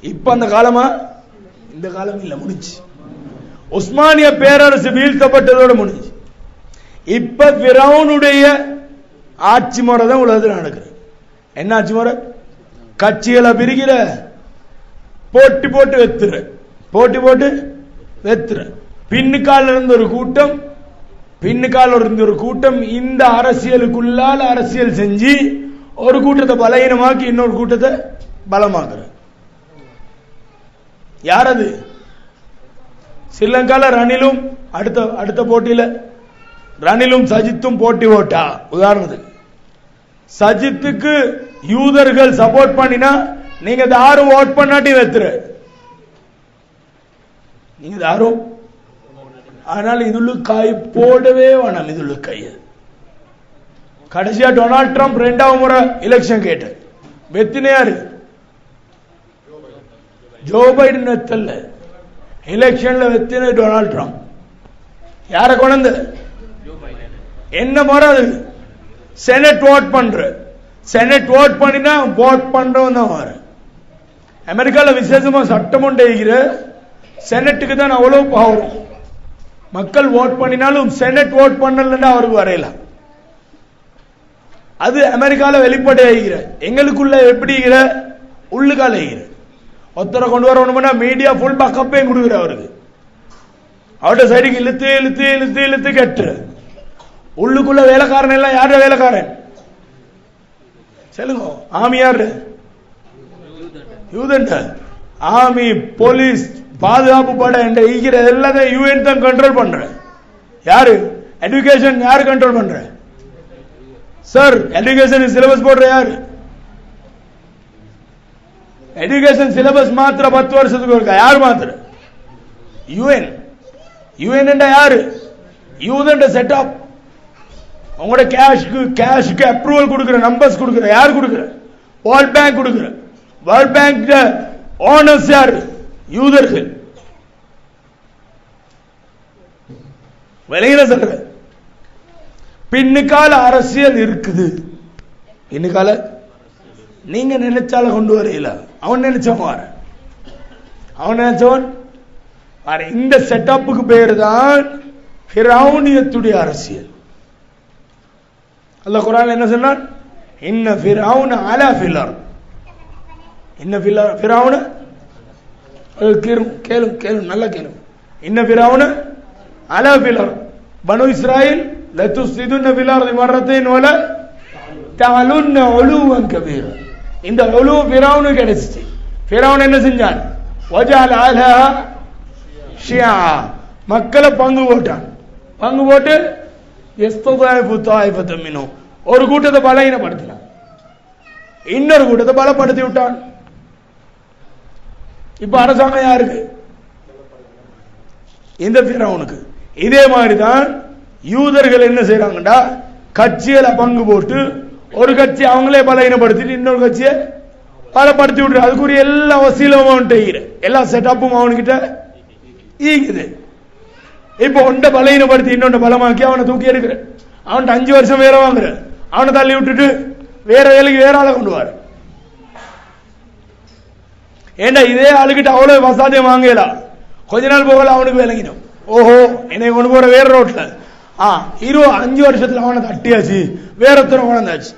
இப்ப அந்த காலமா? இந்த காலம் இல்ல, முடிஞ்சு. உஸ்மானிய பேரரசு வீழ்த்தப்பட்டதோட முடிஞ்சு. இப்ப ஃபிரௌனுடைய ஆட்சி முறை தான் உலகத்தில் நடக்குது. என்ன ஆட்சி முறை? கட்சிகளை பிரிக்கிற, போட்டி போட்டு வெத்துற, போட்டி போட்டு வெத்துற. பின்னுக்கால இருந்த ஒரு கூட்டம் இந்த அரசியலுக்குள்ளால் அரசியல் செஞ்சு ஒரு கூட்டத்தை பலகீனமாக்கி இன்னொரு கூட்டத்தை பலமாக்குற. யார் அது? ஸ்ரீலங்கால ரணிலும் அடுத்த போட்டியில ரணிலும் சஜித்தும் போட்டி போட்டா, உதாரணத்துக்கு சஜித்துக்கு யூதர்கள் சப்போர்ட் பண்ணினா நீங்க யாரும் ஓட் பண்ணாட்டி வெத்துற, நீங்க யாரும். ஆனால் இதுல காய் போடவே வேணாம். இதுல கைய கடைசியா டொனால்ட் ட்ரம்ப் 2வது முறை எலெக்ஷன் கேட்டு வெத்தினையாரு ஜோ பைடன் வெத்தல்ல, எலெக்ஷன்ல வெத்தின டொனால்ட் ட்ரம்ப். யார கொண்டு என்ன முறை? அது செனட் ஓட் பண்ற, செனட் ஓட் பண்ணினா ஓட் பண்றவன் தான் வர. அமெரிக்கால விசேஷமா சட்டம் ஒன்று செனட்டுக்கு தான் அவ்வளவு பவர். மக்கள் ஓட் பண்ணினாலும் செனட் ஓட் பண்ணலன்னா அவருக்கு வரையலாம். அது அமெரிக்கால வெளிப்படையாகிற. எங்களுக்குள்ள எப்படி உள்ளுக்கால ஒருத்தரை கொண்டு வரணும்னா மீடியா ஃபுல் பக்கப்பே கொடுக்குற அவருக்கு. அவருடைய சைடுக்கு இழுத்து இழுத்து இழுத்து இழுத்து கெட்டு உள்ளுக்குள்ள வேலைக்காரன் எல்லாம் யாரு வேலைக்காரன் சொல்லுங்க? ஆமி யாரு? யூதன். ஆமி, போலீஸ், பாதுகாப்பு படை என்ற எல்லாத்தையும் யூஎன் தான் கண்ட்ரோல் பண்ற. யாரு? எஜுகேஷன் யாரு கண்ட்ரோல் பண்ற? சார், எஜுகேஷன் சிலபஸ் போடுற யாரு? எஜுகேஷன் சிலபஸ் மாத்திர 10 வருஷத்துக்கு இருக்கா? யாரு மாத்திர? யூஎன். யூஎன் யாரு? யூதன் செட்டப். உங்களோட கேஷ்க்கு அப்ரூவல் கொடுக்கிற, நம்பர்ஸ் கொடுக்கிற யாரு கொடுக்கிற? வேர்ல்ட் பேங்க் கொடுக்கிற. வேர்ல்ட் பேங்க் ஓனர்ஸ் யாரு? யூதர்கள். விலையில சொல்ற பின்னுக்கால அரசியல் இருக்குது. பின்னுக்கால நீங்க நினைச்சால கொண்டு வரையில, அவன் நினைச்சவன் அவன் நினைச்சவன். இந்த செட்டப்புக்கு பேரு தான் ஃபிரௌனியத்துடைய அரசியல். அல்லாஹ் குர்ஆன்ல என்ன சொன்னான்? இன்ன ஃபிரௌன அலா ஃபில் அர்த். இன்ன ஃபிரௌன கேளும் நல்லா கேளும். இன்ன ஃபிரௌன அலா ஃபில் அர்த் பனு இஸ்ராயில் லதுஃப்ஸிதுன்ன ஃபில் அர்தி மர்ரத்தைன் வல தஅலுன்ன உலுவன் கபீரா. இந்த உலு ஃபிரௌனு கிடைச்சிச்சு. ஃபிரௌன் என்ன செஞ்சான்? வஜஅல அலஹா ஷியா, மக்களை பங்கு போட்டான். பங்கு போட்டு ஒரு கூட்டத்தை பலகீனப்படுத்தினான், இன்னொரு கூட்டத்தை பலப்படுத்தி விட்டான். இப்ப அரசாங்கம் யாருக்கு? இந்த ஃபிரௌனுக்கு. இதே மாதிரிதான் யூதர்கள் என்ன செய்யறாங்கடா, கட்சியில பங்கு போட்டு ஒரு கட்சி அவங்களே பலகீனப்படுத்திட்டு இன்னொரு கட்சியை பலப்படுத்தி விட்டு அதுக்குரிய எல்லா வசீலும் அவன்கிட்ட, எல்லா செட்டப்பும் அவன்கிட்ட ஈக்குது. இப்ப ஒன்றை பலகீனப்படுத்தி இன்னொன்று பலமாக்கி அவனை தூக்கி எடுக்கிற, அவன்கிட்ட 5 வருஷம் வேற வாங்குற, அவனை தள்ளி விட்டுட்டு வேற வேலைக்கு வேற ஆளை கொண்டு வர. ஏண்டா இதே ஆளுகிட்ட அவ்வளவு வசாதியம் வாங்கலாம். கொஞ்ச நாள் போகல அவனுக்கு விளங்கிடும், ஓஹோ என்னை கொண்டு போற வேற ரோட்ல 5 வருஷத்துல அவனை தட்டியாச்சு, வேற ஒருத்தர உணர்ந்தாச்சு.